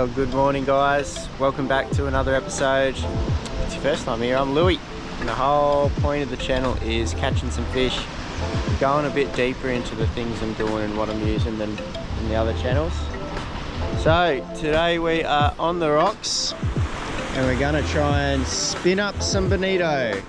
Well, good morning guys, welcome back to another episode. If it's your first time here, I'm Louis, and the whole point of the channel is catching some fish, going a bit deeper into the things I'm doing and what I'm using than in the other channels. So today we are on the rocks and we're gonna try and spin up some bonito.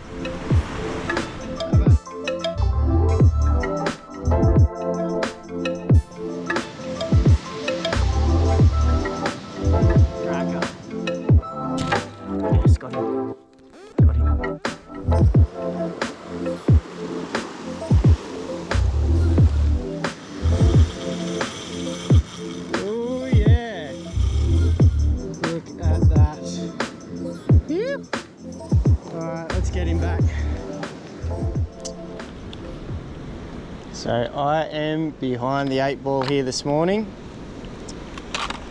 So I am behind the 8 ball here this morning.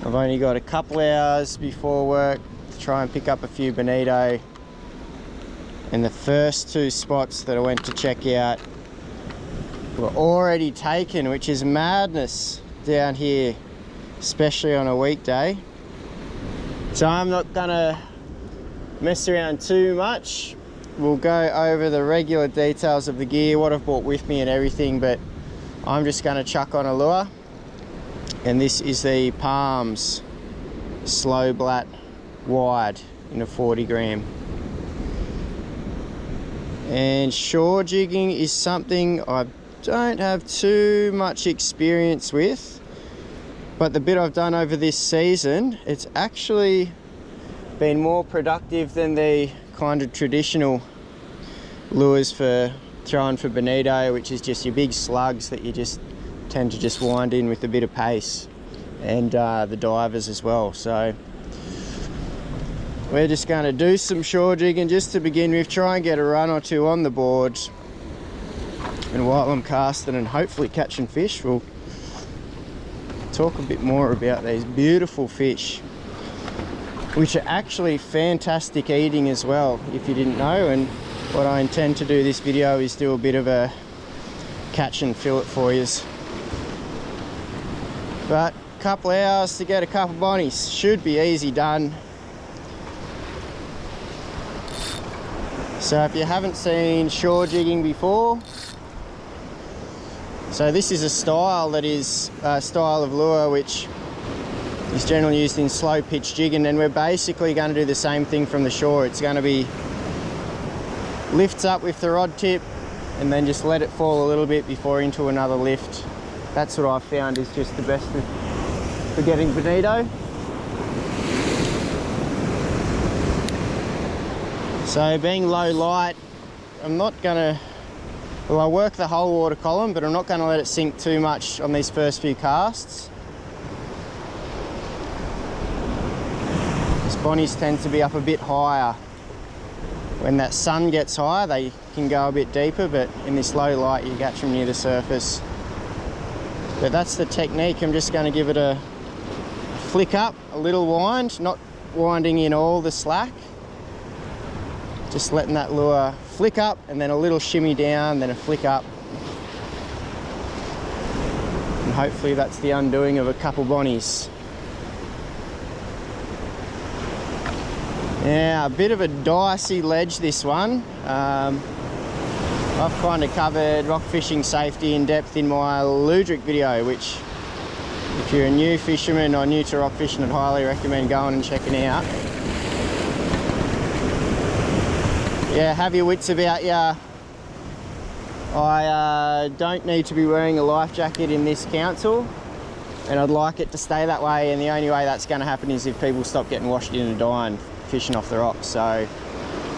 I've only got a couple hours before work to try and pick up a few bonito, and the first 2 spots that I went to check out were already taken, which is madness down here, especially on a weekday. So I'm not gonna mess around too much. We'll go over the regular details of the gear, what I've brought with me and everything, but I'm just going to chuck on a lure. And this is the Palms Slow Blat Wide in a 40 gram. And shore jigging is something I don't have too much experience with, but the bit I've done over this season, it's actually been more productive than the kind of traditional lures for throwing for bonito, which is just your big slugs that you just tend to just wind in with a bit of pace, and the divers as well. So we're just going to do some shore jigging just to begin with, try and get a run or 2 on the board, and while I'm casting and hopefully catching fish, we'll talk a bit more about these beautiful fish, which are actually fantastic eating as well, if you didn't know. And what I intend to do this video is do a bit of a catch and fillet for you. But a couple of hours to get a couple of bonnies, should be easy done. So if you haven't seen shore jigging before, so this is a style that is a style of lure which is generally used in slow pitch jigging, and we're basically going to do the same thing from the shore. It's going to be lifts up with the rod tip and then just let it fall a little bit before into another lift. That's what I've found is just the best for getting bonito. So being low light, I'm not going to, well, I work the whole water column, but I'm not going to let it sink too much on these first few casts. Bonnies tend to be up a bit higher. When that sun gets higher, they can go a bit deeper, but in this low light you catch them near the surface. But that's the technique. I'm just going to give it a flick up, a little wind, not winding in all the slack, just letting that lure flick up and then a little shimmy down, then a flick up, and hopefully that's the undoing of a couple bonnies. Yeah, a bit of a dicey ledge, this one. I've kind of covered rock fishing safety in depth in my luderick video, which if you're a new fisherman or new to rock fishing, I'd highly recommend going and checking out. Yeah, have your wits about you. I don't need to be wearing a life jacket in this council, and I'd like it to stay that way, and the only way that's going to happen is if people stop getting washed in and dying fishing off the rocks. So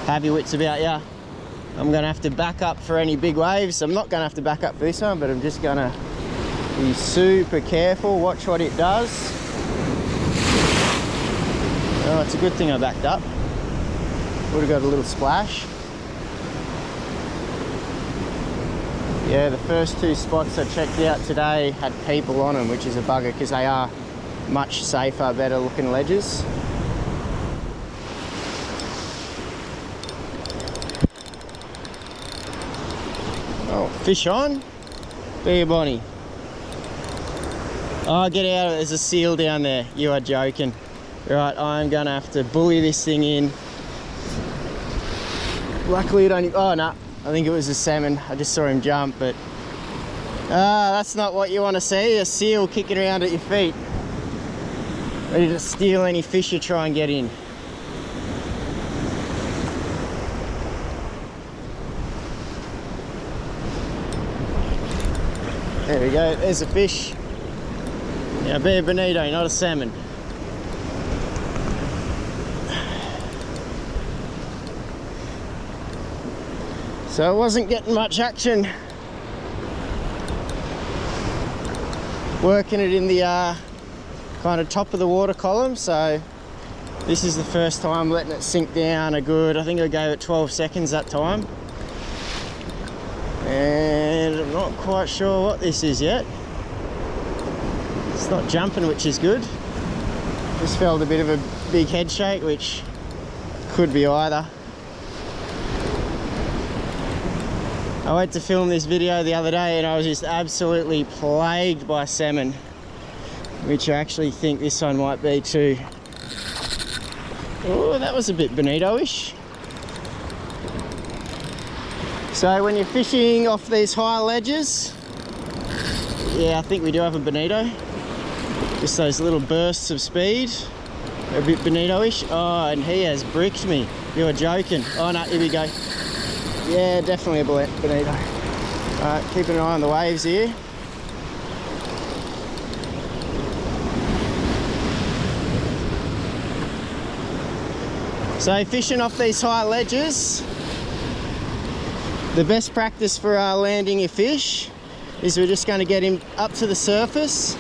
have your wits about you. I'm going to have to back up for any big waves. I'm not going to have to back up for this one, but I'm just going to be super careful, watch what it does. Oh, it's a good thing I backed up. Would have got a little splash. Yeah, the first 2 spots I checked out today had people on them, which is a bugger because they are much safer, better looking ledges. Oh, fish on. Be a bonnie. Oh, get out of it. There's a seal down there. You are joking. Right, I'm gonna have to bully this thing in. Luckily it only, oh no, I think it was a salmon. I just saw him jump, but that's not what you want to see, a seal kicking around at your feet. Ready to steal any fish you try and get in. There we go, there's a fish. Now be a bonito, not a salmon. So I wasn't getting much action working it in the kind of top of the water column, so this is the first time letting it sink down a good, I think I gave it 12 seconds that time. And I'm not quite sure what this is yet. It's not jumping, which is good. Just felt a bit of a big head shake, which could be either. I went to film this video the other day and I was just absolutely plagued by salmon, which I actually think this one might be too. Oh, that was a bit bonito-ish. So when you're fishing off these high ledges, yeah, I think we do have a bonito. Just those little bursts of speed, they're a bit bonito-ish. Oh, and he has bricked me. You're joking. Oh no, here we go. Yeah, definitely a bonito. Alright, keeping an eye on the waves here. So fishing off these high ledges, the best practice for landing your fish is we're just going to get him up to the surface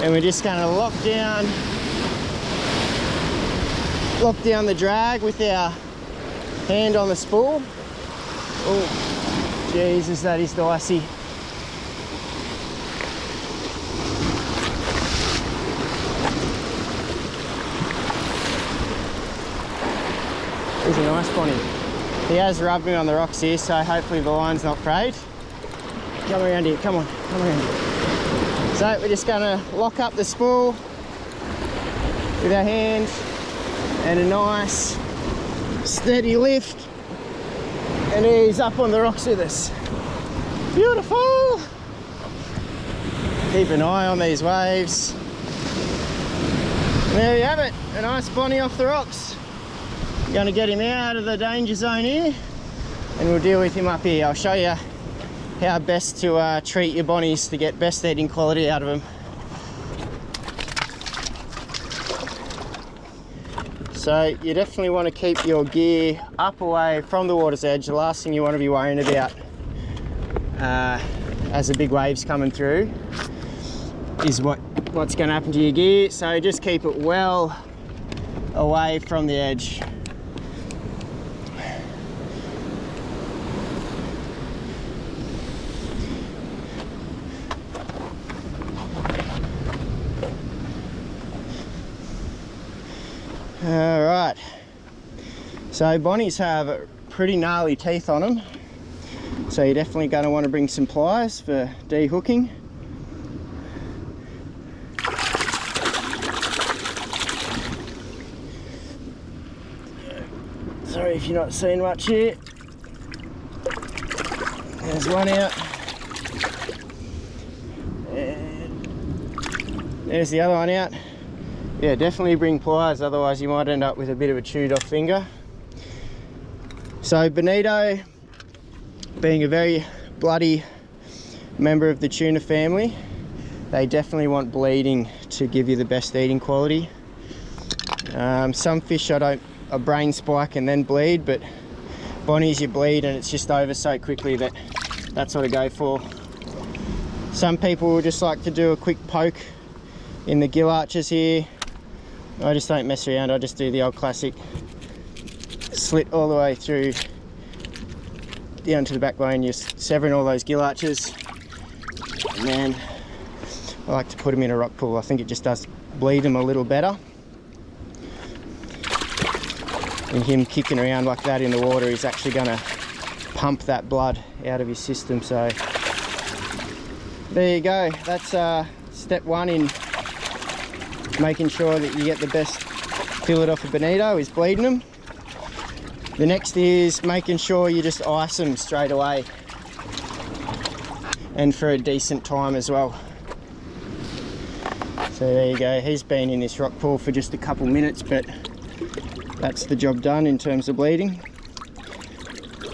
and we're just going to lock down the drag with our hand on the spool. Oh, Jesus, that is dicey. He's a nice bonnie. He has rubbed me on the rocks here, so hopefully the line's not frayed. Come around here, come on, come around here. So we're just gonna lock up the spool with our hand and a nice steady lift, and he's up on the rocks with us. Beautiful! Keep an eye on these waves. And there you have it, a nice bonnie off the rocks. I'm going to get him out of the danger zone here and we'll deal with him up here. I'll show you how best to treat your bonnies to get best eating quality out of them. So you definitely want to keep your gear up away from the water's edge. The last thing you want to be worrying about as the big waves coming through is what's going to happen to your gear. So just keep it well away from the edge. Alright, so bonnies have pretty gnarly teeth on them, so you're definitely going to want to bring some pliers for de-hooking. Sorry if you're not seeing much here. There's one out. And there's the other one out. Yeah, definitely bring pliers, otherwise you might end up with a bit of a chewed off finger. So bonito, being a very bloody member of the tuna family, they definitely want bleeding to give you the best eating quality. Some fish I brain spike and then bleed, but bonnies you bleed and it's just over so quickly that that's what I go for. Some people just like to do a quick poke in the gill arches here. I just don't mess around, I just do the old classic slit all the way through down to the backbone, just severing all those gill arches. And then I like to put them in a rock pool. I think it just does bleed them a little better. And him kicking around like that in the water is actually going to pump that blood out of his system. So there you go, that's step one in making sure that you get the best fillet off a bonito is bleeding them. The next is making sure you just ice them straight away, and for a decent time as well. So there you go, he's been in this rock pool for just a couple minutes, but that's the job done in terms of bleeding.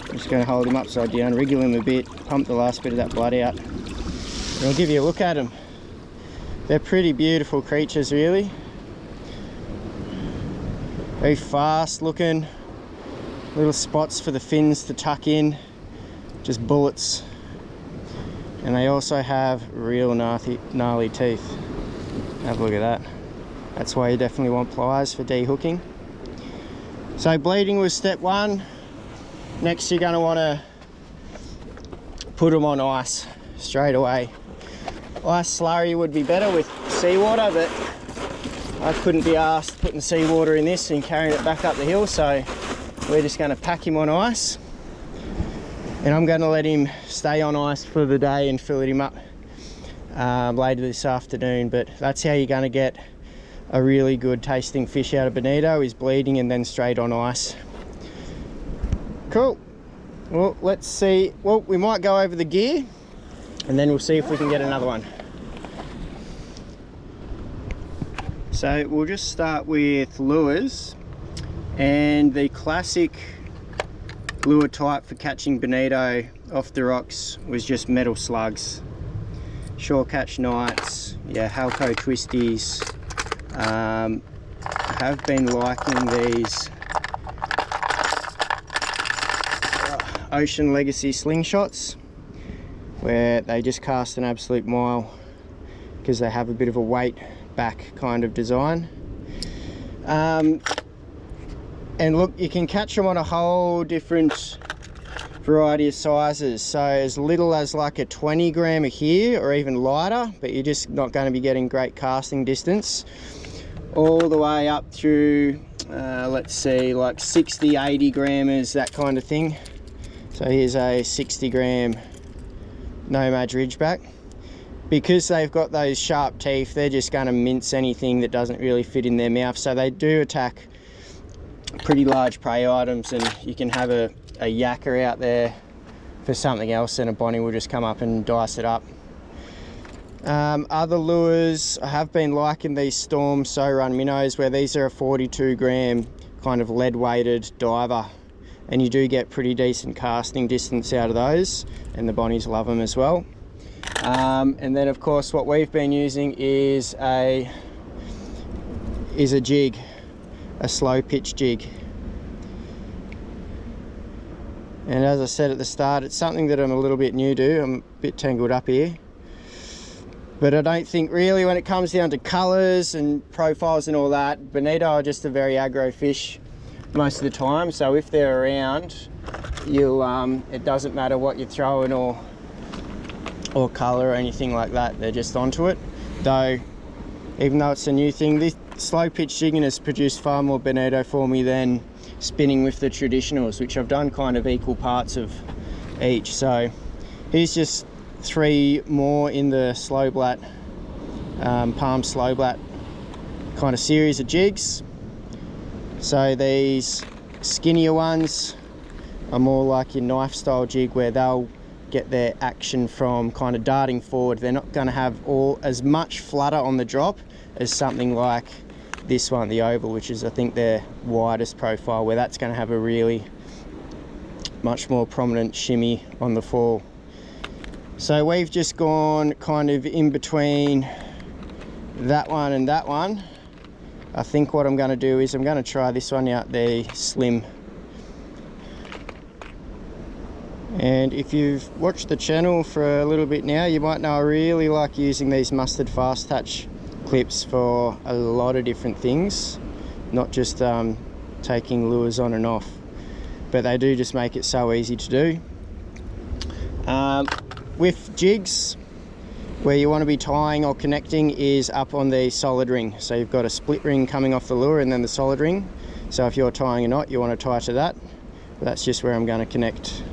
I'm just going to hold him upside down, wriggle him a bit, pump the last bit of that blood out, and I'll give you a look at them. They're pretty beautiful creatures, really. Very fast looking, little spots for the fins to tuck in, just bullets. And they also have real gnarly teeth. Have a look at that. That's why you definitely want pliers for dehooking. So bleeding was step one. Next you're going to want to put them on ice straight away. Ice slurry would be better with seawater, but I couldn't be asked putting seawater in this and carrying it back up the hill, so we're just going to pack him on ice. And I'm going to let him stay on ice for the day and fillet him up later this afternoon. But that's how you're going to get a really good tasting fish out of bonito, is bleeding and then straight on ice. Cool. Well, let's see. Well, we might go over the gear and then we'll see if we can get another one. So we'll just start with lures, and the classic lure type for catching bonito off the rocks was just metal slugs. Shore catch nights, yeah, Halco twisties. I have been liking these Ocean Legacy slingshots, where they just cast an absolute mile because they have a bit of a weight back kind of design. And look, you can catch them on a whole different variety of sizes, so as little as like a 20 grammer here, or even lighter, but you're just not going to be getting great casting distance, all the way up through let's see, like 60, 80 grammers, that kind of thing. So here's a 60 gram Nomad Ridgeback. Because they've got those sharp teeth, they're just going to mince anything that doesn't really fit in their mouth, so they do attack pretty large prey items, and you can have a yakka out there for something else and a bonnie will just come up and dice it up. Other lures, I have been liking these Storm So Run minnows, where these are a 42 gram kind of lead weighted diver, and you do get pretty decent casting distance out of those, and the bonnies love them as well. And then of course what we've been using is a jig, a slow pitch jig. And as I said at the start, it's something that I'm a little bit new to. I'm a bit tangled up here, but I don't think really, when it comes down to colours and profiles and all that, bonito are just a very aggro fish most of the time. So if they're around, you'll it doesn't matter what you're throwing or colour or anything like that, they're just onto it. Though even though it's a new thing, this slow pitch jigging has produced far more bonito for me than spinning with the traditionals, which I've done kind of equal parts of each. So here's just 3 more in the slow blat, palm slow blat kind of series of jigs. So these skinnier ones are more like your knife style jig, where they'll get their action from kind of darting forward. They're not going to have as much flutter on the drop as something like this one, the oval, which is I think their widest profile, where that's going to have a really much more prominent shimmy on the fall. So we've just gone kind of in between that one and that one. I think what I'm going to do is I'm going to try this one out, the slim. And if you've watched the channel for a little bit now, you might know I really like using these mustard fast touch clips for a lot of different things, not just taking lures on and off, but they do just make it so easy to do. With jigs, where you want to be tying or connecting is up on the solid ring. So you've got a split ring coming off the lure and then the solid ring. So if you're tying a knot, you want to tie to that. But that's just where I'm going to connect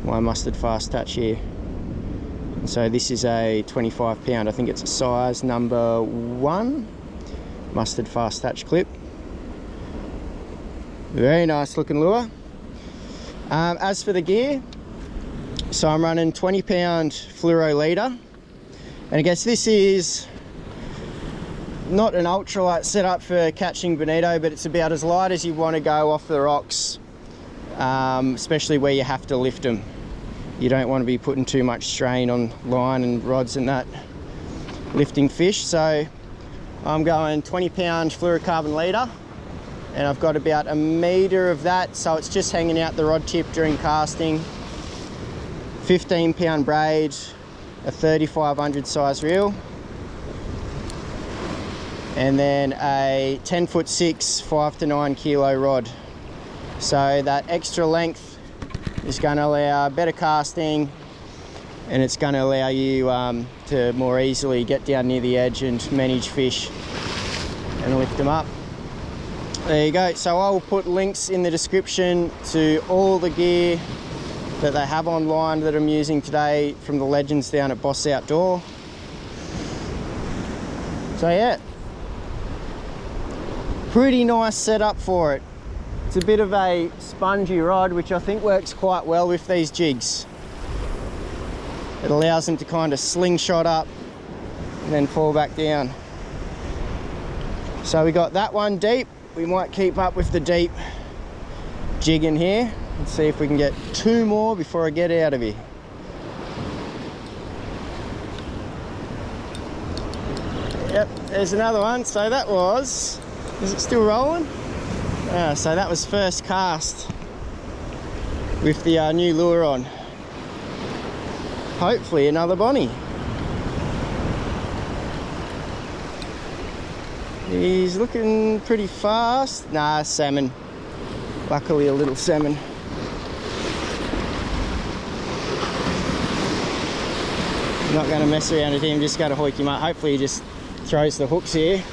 my mustard fast touch here. And so this is a 25 pound, I think it's a size number 1. mustard fast touch clip. Very nice looking lure. As for the gear, so I'm running 20-pound fluoro leader, and I guess this is not an ultralight setup for catching bonito, but it's about as light as you want to go off the rocks, especially where you have to lift them. You don't want to be putting too much strain on line and rods and that lifting fish. So I'm going 20-pound fluorocarbon leader, and I've got about 1 meter of that, so it's just hanging out the rod tip during casting. 15-pound braid, a 3500 size reel, and then a 10'6", 5 to 9 kilo rod. So that extra length is going to allow better casting, and it's going to allow you to more easily get down near the edge and manage fish and lift them up. There you go. So I will put links in the description to all the gear that they have online that I'm using today from the legends down at Boss Outdoor. So yeah, pretty nice setup for it. It's a bit of a spongy rod, which I think works quite well with these jigs. It allows them to kind of slingshot up and then fall back down. So we got that one deep. We might keep up with the deep jigging here and see if we can get 2 more before I get out of here. Yep, there's another one. So that was, is it still rolling? So that was first cast with the new lure on. Hopefully another bonnie. He's looking pretty fast. Nah, salmon. Luckily a little salmon. I'm not going to mess around with him, just going to hoik him up. Hopefully he just throws the hooks here.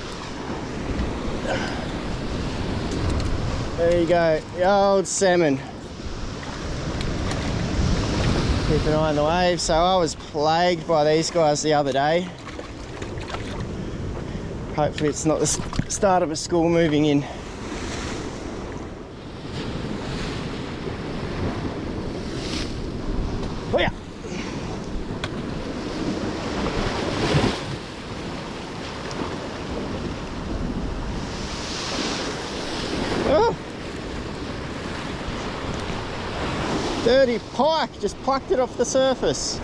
There you go, the old salmon. Keep an eye on the waves. So I was plagued by these guys the other day. Hopefully it's not the start of a school moving in. Oh yeah. Oh. Dirty pike, just plucked it off the surface.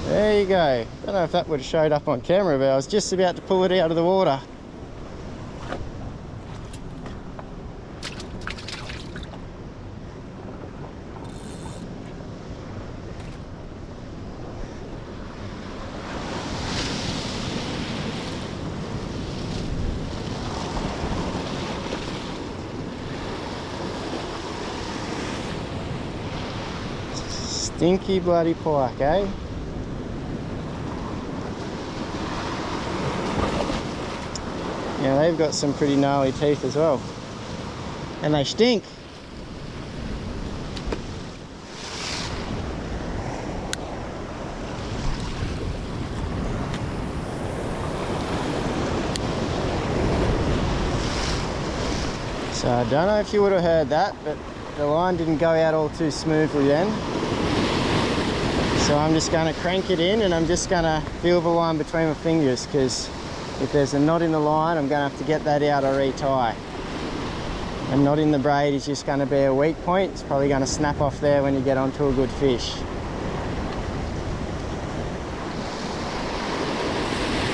There you go. Don't know if that would have showed up on camera, but I was just about to pull it out of the water. Stinky bloody pike, eh? Yeah, they've got some pretty gnarly teeth as well. And they stink. So I don't know if you would have heard that, but the line didn't go out all too smoothly then. So I'm just going to crank it in, and I'm just going to feel the line between my fingers, because if there's a knot in the line, I'm going to have to get that out or retie. A knot in the braid is just going to be a weak point. It's probably going to snap off there when you get onto a good fish.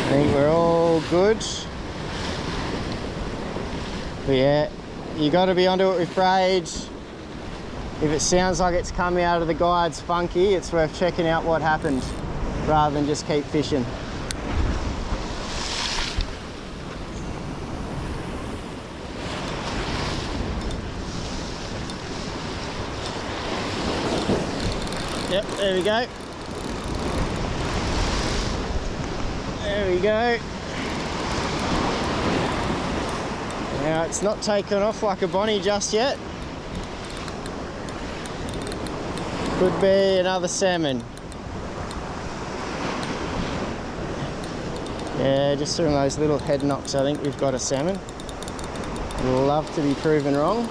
I think we're all good. But yeah, you got to be onto it with braid. If it sounds like it's coming out of the guides funky, it's worth checking out what happened rather than just keep fishing. Yep, there we go. There we go. Now it's not taken off like a bonnie just yet. Could be another salmon. Yeah, just from those little head knocks I think we've got a salmon. I'd love to be proven wrong.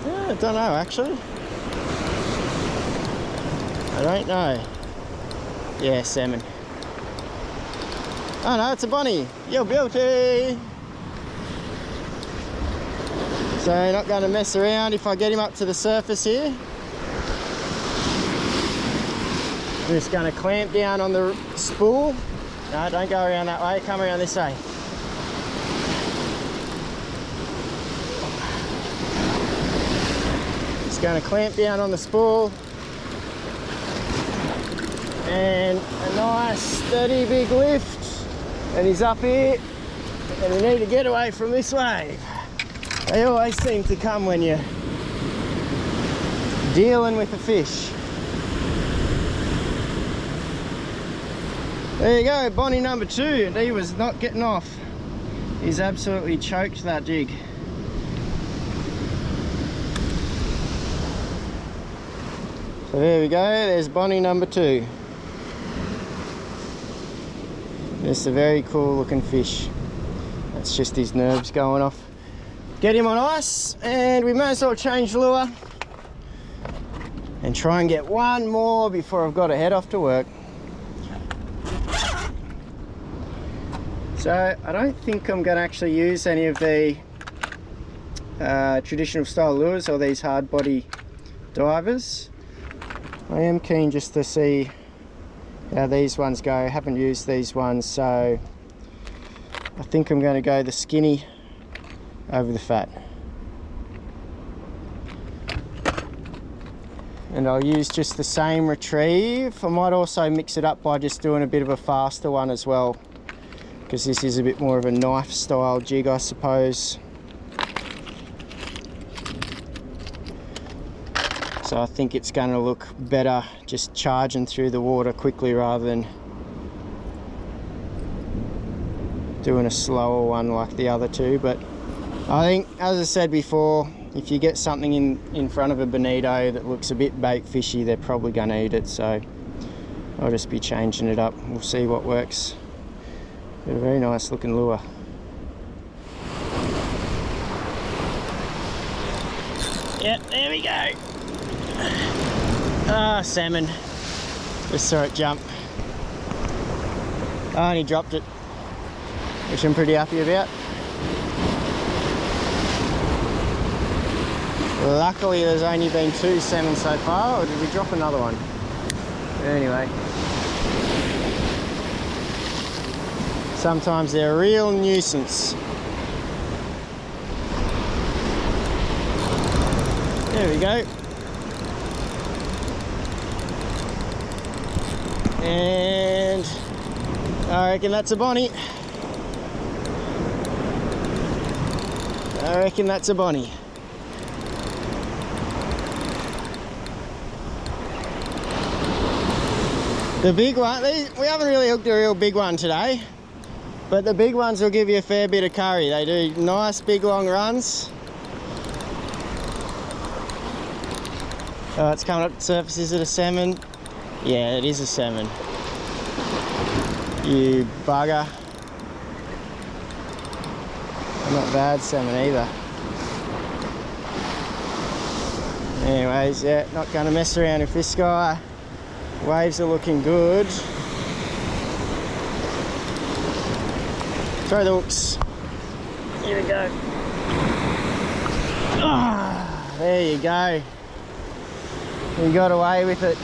Yeah, I don't know actually. I don't know. Yeah, salmon. Oh no, it's a bunny. Yo, beauty! So not going to mess around. If I get him up to the surface here, I'm just going to clamp down on the spool. No, don't go around that way, come around this way. Just going to clamp down on the spool. And a nice steady big lift. And he's up here. And we need to get away from this wave. They always seem to come when you're dealing with a fish. There you go, Bonnie number 2, and he was not getting off. He's absolutely choked that jig. So there we go, there's Bonnie number 2. It's a very cool looking fish. That's just his nerves going off. Get him on ice, and we may as well change lure and try and get one more before I've got to head off to work. So I don't think I'm going to actually use any of the traditional style lures or these hard body divers. I am keen just to see how these ones go. I haven't used these ones, so I think I'm going to go the skinny over the fat. And I'll use just the same retrieve. I might also mix it up by just doing a bit of a faster one as well, because this is a bit more of a knife style jig, I suppose. So I think it's going to look better just charging through the water quickly rather than doing a slower one like the other two. But I think, as I said before, if you get something in front of a bonito that looks a bit bait fishy, they're probably going to eat it. So I'll just be changing it up. We'll see what works. But a very nice looking lure. Yep, there we go. Ah, salmon. Just saw it jump. Oh, and he dropped it, which I'm pretty happy about. Luckily there's only been 2 salmon so far, or did we drop another one? Anyway. Sometimes they're a real nuisance. There we go. And I reckon that's a bonnie. I reckon that's a bonnie. The big one, we haven't really hooked a real big one today, but the big ones will give you a fair bit of curry. They do nice big long runs. Oh, it's coming up to the surface. Is it a salmon? Yeah, it is a salmon. You bugger. Not bad salmon either. Anyways, yeah, not going to mess around with this guy. Waves are looking good. Throw the hooks. Here we go. Ah, there you go. We got away with it.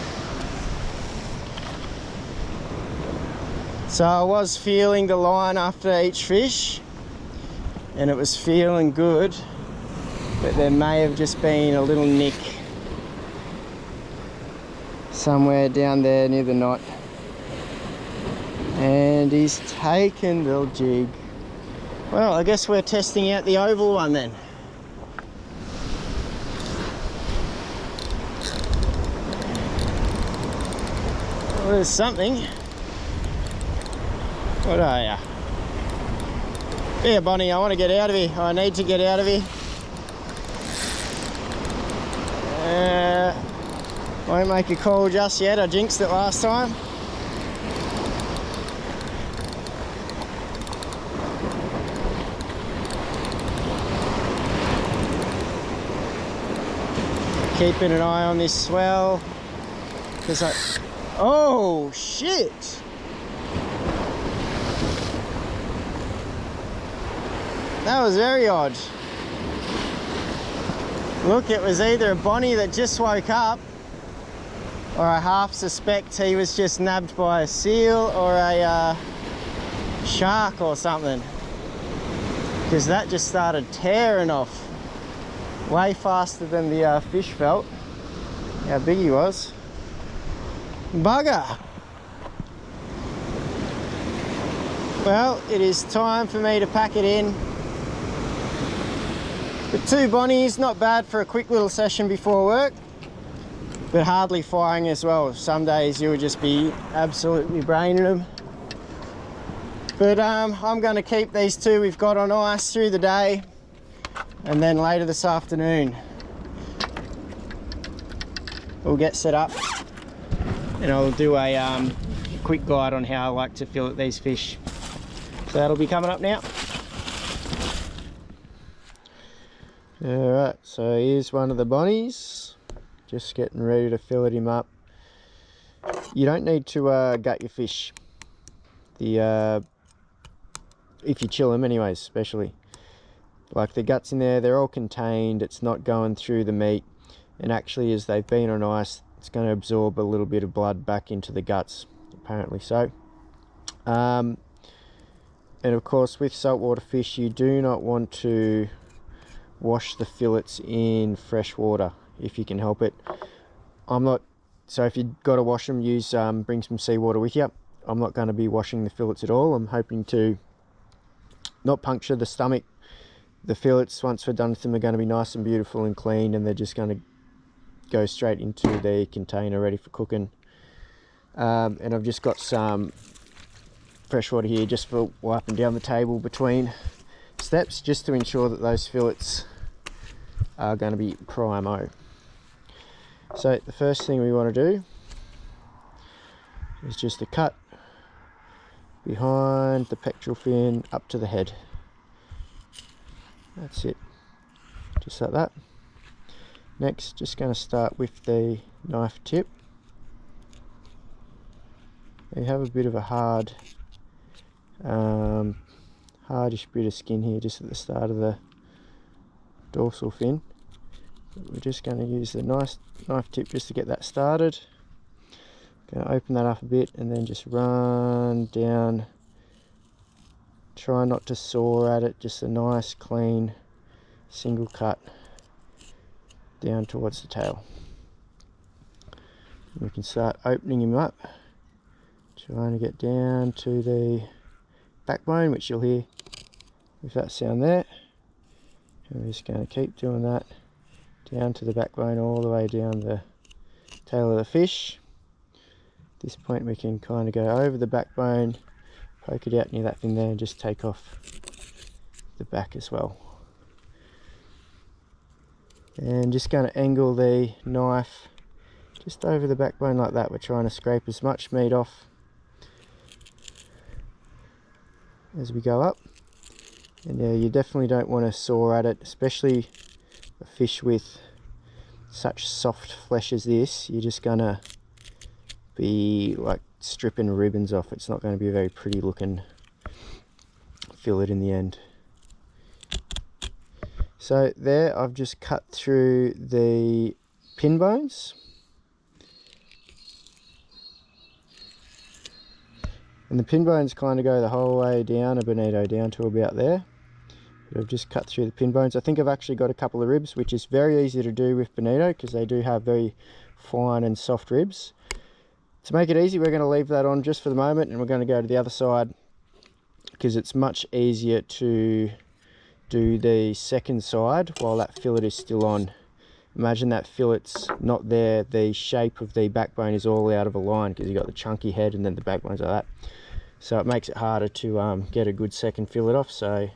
So I was feeling the line after each fish, and it was feeling good, but there may have just been a little nick somewhere down there near the knot. And he's taken the jig. Well, I guess we're testing out the oval one then. Well, there's something. What are ya? Yeah, Bonnie, I want to get out of here. I need to get out of here. Won't make a call just yet, I jinxed it last time. Keeping an eye on this swell, because oh shit! That was very odd. Look, it was either a bonnie that just woke up, or I half suspect he was just nabbed by a seal or a shark or something, because that just started tearing off way faster than the fish felt. How big he was. Bugger! Well, it is time for me to pack it in. But 2 bonnies, not bad for a quick little session before work, but hardly firing as well. Some days you'll just be absolutely braining them. But I'm going to keep these 2 we've got on ice through the day, and then later this afternoon we'll get set up and I'll do a quick guide on how I like to fillet these fish. So that'll be coming up now. Alright, so here's one of the bonnies, just getting ready to fillet him up. You don't need to gut your fish, if you chill them anyways, especially. Like the guts in there, they're all contained, it's not going through the meat, and actually as they've been on ice, it's going to absorb a little bit of blood back into the guts, apparently so. And of course with saltwater fish you do not want to wash the fillets in fresh water if you can help it. So if you've got to wash them, bring some seawater with you. I'm not going to be washing the fillets at all. I'm hoping to not puncture the stomach. The fillets, once we're done with them, are going to be nice and beautiful and clean, and they're just going to go straight into the container ready for cooking. And I've just got some fresh water here just for wiping down the table between steps, just to ensure that those fillets are going to be primo. So the first thing we want to do is just a cut behind the pectoral fin up to the head. That's it, just like that. Next, just going to start with the knife tip. You have a bit of a hardish bit of skin here just at the start of the dorsal fin. But we're just going to use the nice knife tip just to get that started. Going to open that up a bit and then just run down. Try not to saw at it, just a nice clean single cut down towards the tail. And we can start opening him up, trying to get down to the backbone, which you'll hear with that sound there. And we're just going to keep doing that down to the backbone, all the way down the tail of the fish. At this point we can kind of go over the backbone, poke it out near that thing there, and just take off the back as well. And just going to angle the knife just over the backbone like that. We're trying to scrape as much meat off as we go up. And yeah, you definitely don't want to saw at it, especially a fish with such soft flesh as this. You're just going to be like stripping ribbons off. It's not going to be a very pretty looking fillet in the end. So there, I've just cut through the pin bones. And the pin bones kind of go the whole way down a bonito, down to about there. But I've just cut through the pin bones. I think I've actually got a couple of ribs, which is very easy to do with bonito because they do have very fine and soft ribs. To make it easy, we're going to leave that on just for the moment, and we're going to go to the other side because it's much easier to do the second side while that fillet is still on. Imagine that fillet's not there, the shape of the backbone is all out of a line because you've got the chunky head and then the backbone's like that. So it makes it harder to get a good second fillet off. So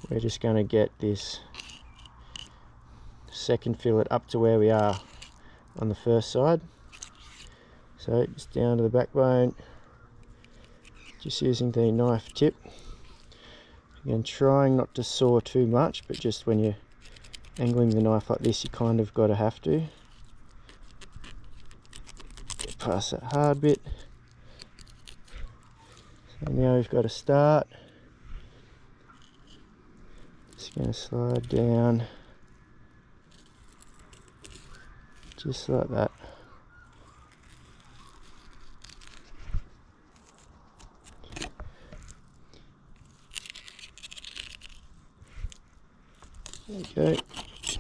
we're just going to get this second fillet up to where we are on the first side. So just down to the backbone, just using the knife tip. Again, trying not to saw too much, but just when you're angling the knife like this, you kind of have to. Get past that hard bit. So now we've got to start. Just going to slide down, just like that. There we go. Just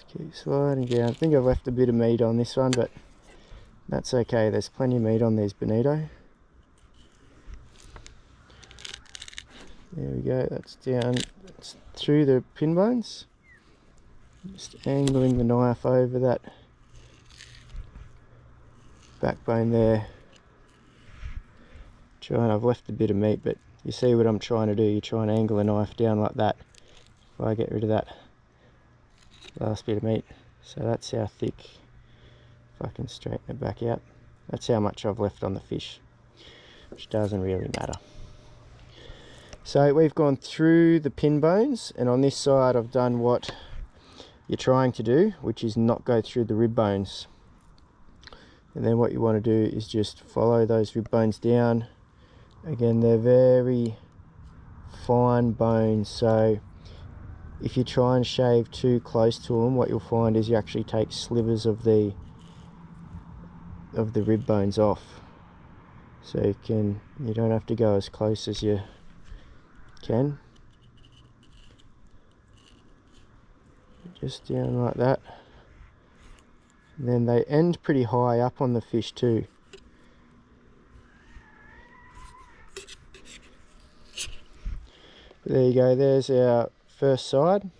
keep sliding down. I think I've left a bit of meat on this one, but that's okay. There's plenty of meat on these bonito. There we go. That's down. That's through the pin bones. Just angling the knife over that backbone there. I've left a bit of meat, but you see what I'm trying to do. You try and angle a knife down like that. If I get rid of that last bit of meat. So that's how thick. If I can straighten it back out, that's how much I've left on the fish, which doesn't really matter. So we've gone through the pin bones, and on this side I've done what you're trying to do, which is not go through the rib bones. And then what you want to do is just follow those rib bones down. Again, they're very fine bones, so if you try and shave too close to them, what you'll find is you actually take slivers of the rib bones off. So you don't have to go as close as you can. Just down like that. And then they end pretty high up on the fish too. But there you go, there's our first side.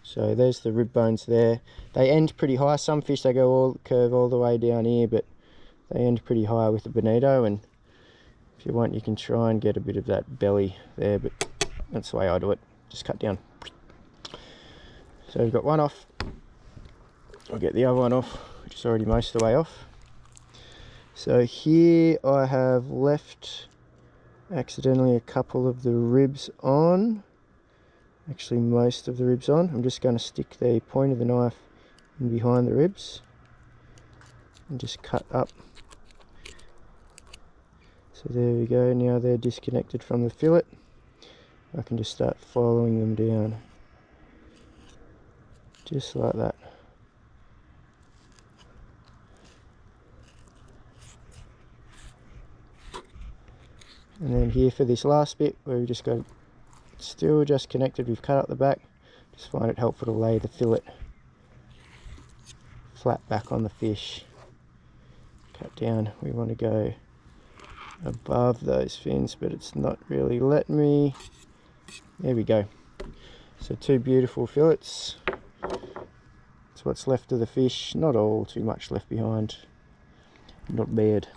So there's the rib bones there. They end pretty high. Some fish they go curve all the way down here, but they end pretty high with the bonito, and if you want you can try and get a bit of that belly there, but that's the way I do it. Just cut down. So we've got one off. I'll get the other one off, which is already most of the way off. So here I have left accidentally a couple of the ribs on. Actually most of the ribs on. I'm just going to stick the point of the knife in behind the ribs and just cut up. So there we go, now they're disconnected from the fillet. I can just start following them down. Just like that. And then here for this last bit where we just got still just connected, we've cut up the back. Just find it helpful to lay the fillet flat back on the fish. Cut down, we want to go above those fins, but it's not really letting me. There we go. So two beautiful fillets. That's what's left of the fish. Not all too much left behind. Not bad.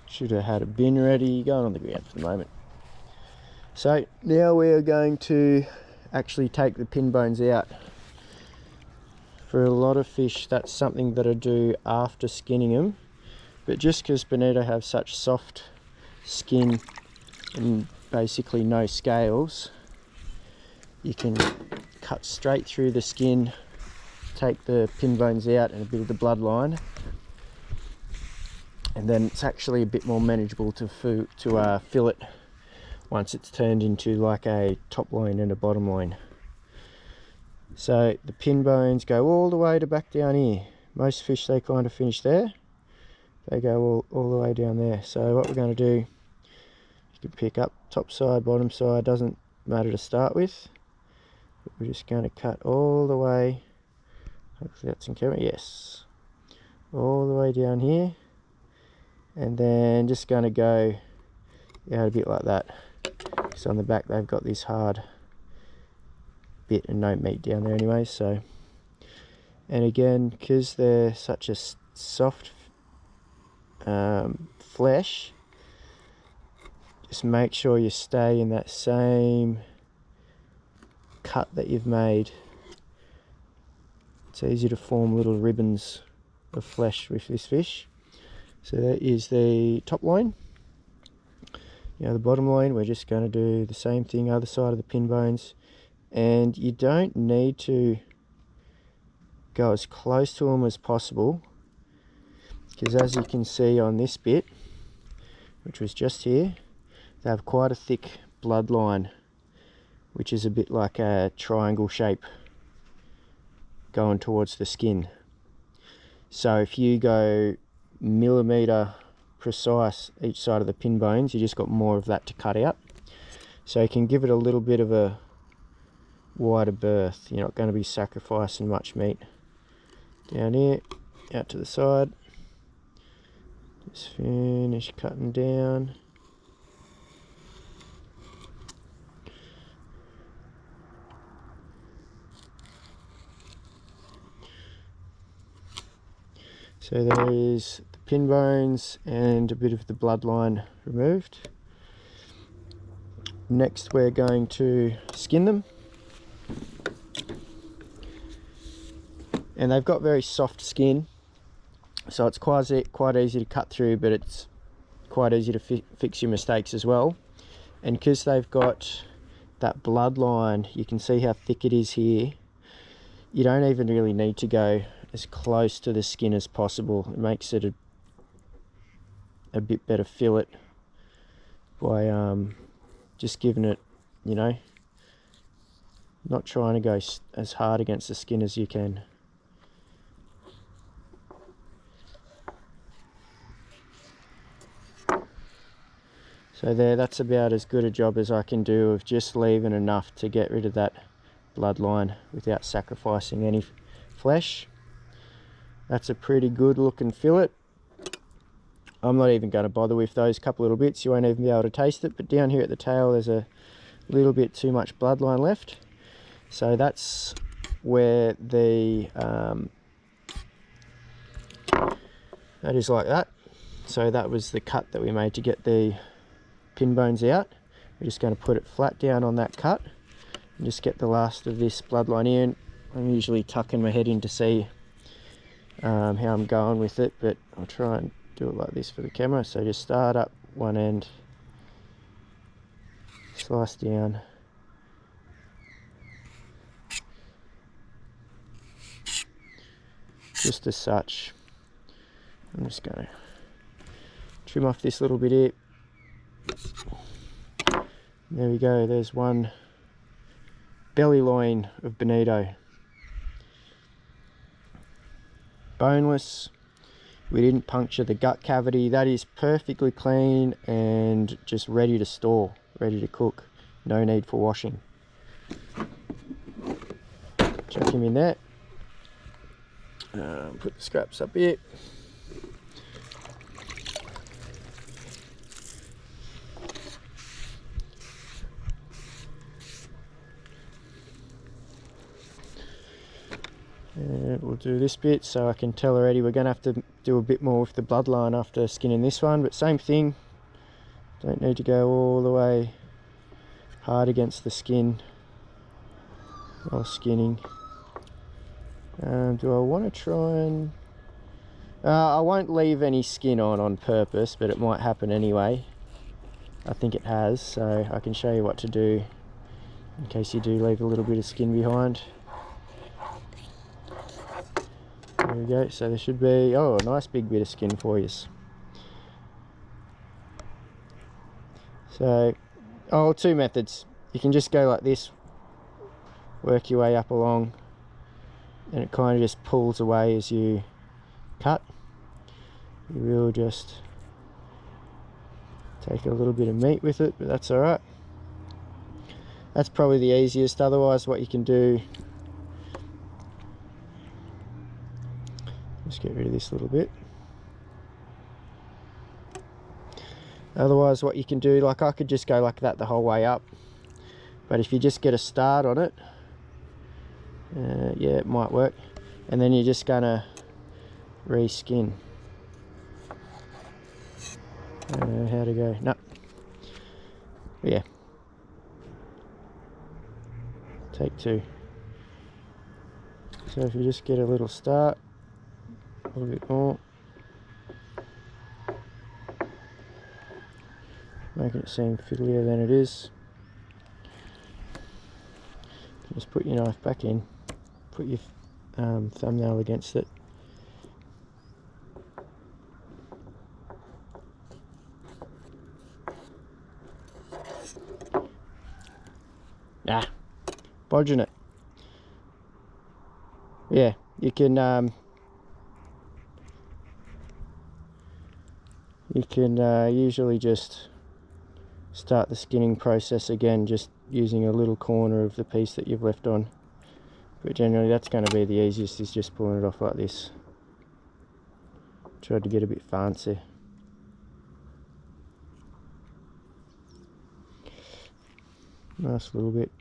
Should have had a bin ready, going on the ground for the moment. So now we are going to actually take the pin bones out. For a lot of fish, that's something that I do after skinning them. But just because bonito have such soft skin and basically no scales, you can cut straight through the skin, take the pin bones out and a bit of the bloodline, and then it's actually a bit more manageable to fillet once it's turned into like a top loin and a bottom loin. So the pin bones go all the way to back down here. Most fish, they kind of finish there. They go all the way down there. So what we're going to do, you can pick up top side, bottom side, doesn't matter to start with. But we're just going to cut all the way, hopefully that's in camera, yes. All the way down here. And then just going to go out a bit like that. So on the back they've got this hard bit and no meat down there anyway. So, and again, because they're such a soft flesh, just make sure you stay in that same cut that you've made, it's easy to form little ribbons of flesh with this fish. So that is the top line. Now the bottom line, we're just going to do the same thing, other side of the pin bones, and you don't need to go as close to them as possible, because as you can see on this bit, which was just here, they have quite a thick bloodline, which is a bit like a triangle shape going towards the skin. So if you go millimetre precise each side of the pin bones, you just got more of that to cut out. So you can give it a little bit of a wider berth. You're not going to be sacrificing much meat. Down here, out to the side. Just finish cutting down. So there is the pin bones and a bit of the bloodline removed. Next we're going to skin them. And they've got very soft skin, so it's quite easy to cut through, but it's quite easy to fix your mistakes as well. And because they've got that bloodline, you can see how thick it is here. You don't even really need to go as close to the skin as possible. It makes it a bit better fillet by just giving it, you know, not trying to go as hard against the skin as you can. So there, that's about as good a job as I can do of just leaving enough to get rid of that bloodline without sacrificing any flesh. That's a pretty good looking fillet. I'm not even going to bother with those couple little bits, you won't even be able to taste it, but down here at the tail there's a little bit too much bloodline left. So that's where the that is like that. So that was the cut that we made to get the pin bones out. We're just going to put it flat down on that cut and just get the last of this bloodline in. I'm usually tucking my head in to see how I'm going with it, but I'll try and do it like this for the camera. So just start up one end, slice down, just as such. I'm just going to trim off this little bit here. There we go, there's one belly loin of Bonito. Boneless. We didn't puncture the gut cavity. That is perfectly clean and just ready to store, ready to cook. No need for washing. Chuck him in there. Put the scraps up here. And we'll do this bit so I can tell already we're going to have to do a bit more with the bloodline after skinning this one, but same thing, don't need to go all the way hard against the skin while skinning. Do I want to try and I won't leave any skin on purpose, but it might happen anyway. I think it has, so I can show you what to do in case you do leave a little bit of skin behind. There we go, so there should be, oh, a nice big bit of skin for you. So, oh, two methods. You can just go like this, work your way up along, and it kind of just pulls away as you cut. You will just take a little bit of meat with it, but that's alright. That's probably the easiest. Otherwise, what you can do, just get rid of this little bit. Otherwise, what you can do, like I could just go like that the whole way up, but if you just get a start on it, yeah, it might work. And then you're just gonna reskin. I don't know how to go. No. Yeah. Take 2. So if you just get a little start, a little bit more, making it seem fiddlier than it is. Just put your knife back in, put your thumbnail against it. Ah, bodging it. Yeah, you can usually just start the skinning process again, just using a little corner of the piece that you've left on. But generally that's going to be the easiest, is just pulling it off like this. Tried to get a bit fancy. Nice little bit.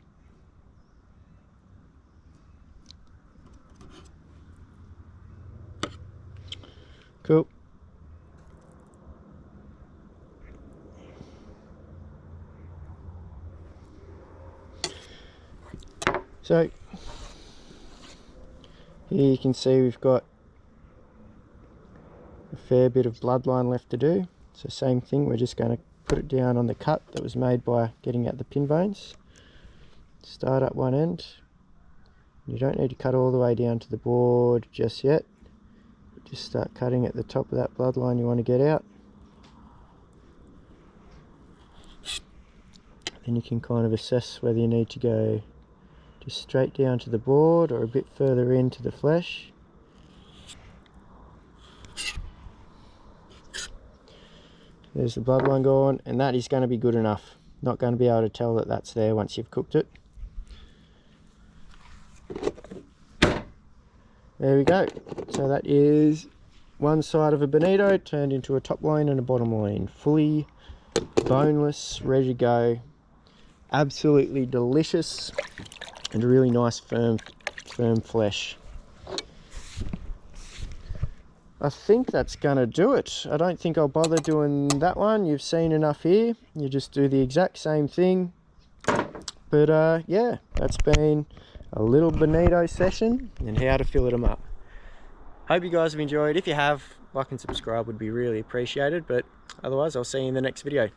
Cool. So here you can see we've got a fair bit of bloodline left to do. So same thing, we're just going to put it down on the cut that was made by getting out the pin bones. Start up one end. You don't need to cut all the way down to the board just yet. Just start cutting at the top of that bloodline you want to get out. Then you can kind of assess whether you need to go just straight down to the board or a bit further into the flesh. There's the bloodline gone, and that is going to be good enough. Not going to be able to tell that that's there once you've cooked it. There we go. So that is one side of a bonito turned into a top loin and a bottom loin. Fully boneless, ready to go. Absolutely delicious and a really nice firm flesh. I think that's gonna do it. I don't think I'll bother doing that one. You've seen enough here. You just do the exact same thing. But yeah, that's been a little bonito session and how to fillet them up. Hope you guys have enjoyed. If you have, like and subscribe would be really appreciated. But otherwise, I'll see you in the next video.